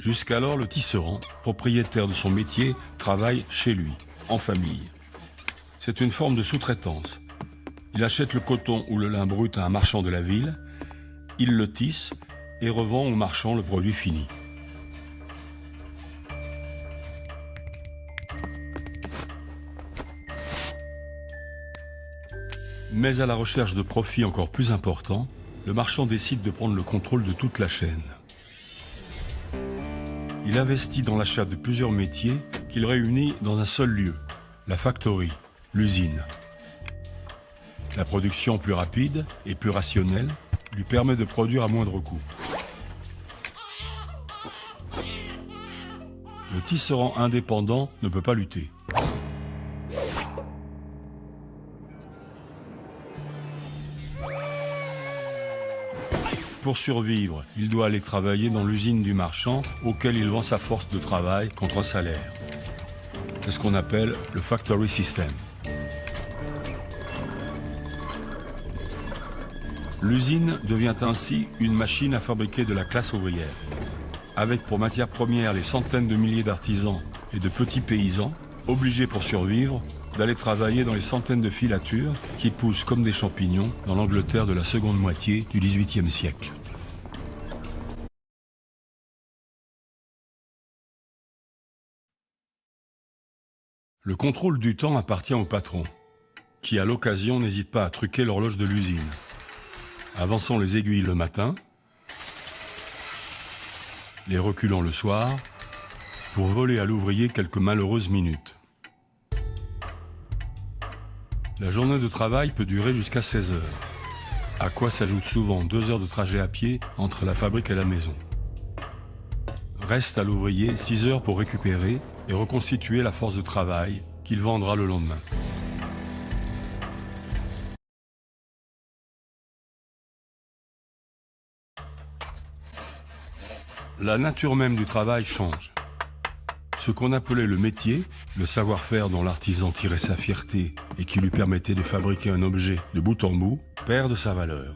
Jusqu'alors, le tisserand, propriétaire de son métier, travaille chez lui, en famille. C'est une forme de sous-traitance. Il achète le coton ou le lin brut à un marchand de la ville, il le tisse et revend au marchand le produit fini. Mais à la recherche de profits encore plus importants, le marchand décide de prendre le contrôle de toute la chaîne. Il investit dans l'achat de plusieurs métiers qu'il réunit dans un seul lieu, la factory, l'usine. La production plus rapide et plus rationnelle lui permet de produire à moindre coût. Le tisserand indépendant ne peut pas lutter. Pour survivre, il doit aller travailler dans l'usine du marchand auquel il vend sa force de travail contre un salaire. C'est ce qu'on appelle le factory system. L'usine devient ainsi une machine à fabriquer de la classe ouvrière. Avec pour matière première les centaines de milliers d'artisans et de petits paysans, obligés pour survivre d'aller travailler dans les centaines de filatures qui poussent comme des champignons dans l'Angleterre de la seconde moitié du XVIIIe siècle. Le contrôle du temps appartient au patron, qui à l'occasion n'hésite pas à truquer l'horloge de l'usine, avançant les aiguilles le matin, les reculant le soir, pour voler à l'ouvrier quelques malheureuses minutes. La journée de travail peut durer jusqu'à 16 heures, à quoi s'ajoutent souvent 2 heures de trajet à pied entre la fabrique et la maison. Reste à l'ouvrier 6 heures pour récupérer et reconstituer la force de travail qu'il vendra le lendemain. La nature même du travail change. Ce qu'on appelait le métier, le savoir-faire dont l'artisan tirait sa fierté et qui lui permettait de fabriquer un objet de bout en bout, perd de sa valeur.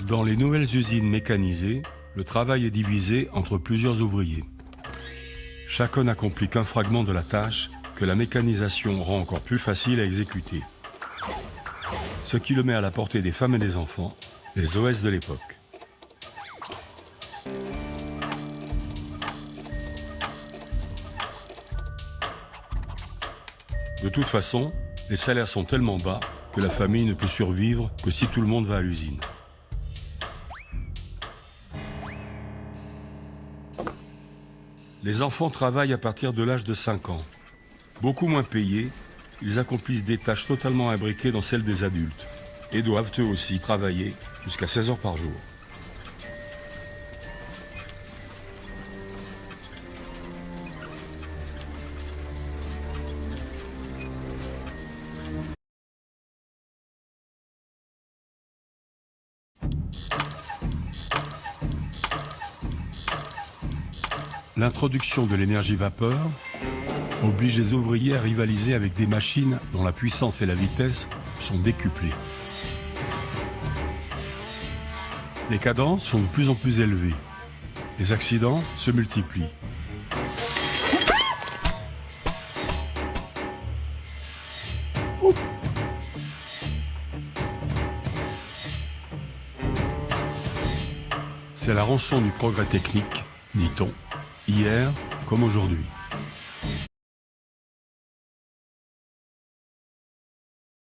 Dans les nouvelles usines mécanisées, le travail est divisé entre plusieurs ouvriers. Chacun n'accomplit qu'un fragment de la tâche que la mécanisation rend encore plus facile à exécuter. Ce qui le met à la portée des femmes et des enfants, les OS de l'époque. De toute façon, les salaires sont tellement bas que la famille ne peut survivre que si tout le monde va à l'usine. Les enfants travaillent à partir de l'âge de 5 ans. Beaucoup moins payés, ils accomplissent des tâches totalement imbriquées dans celles des adultes et doivent eux aussi travailler jusqu'à 16 heures par jour. L'introduction de l'énergie vapeur oblige les ouvriers à rivaliser avec des machines dont la puissance et la vitesse sont décuplées. Les cadences sont de plus en plus élevées. Les accidents se multiplient. C'est la rançon du progrès technique, dit-on, hier comme aujourd'hui.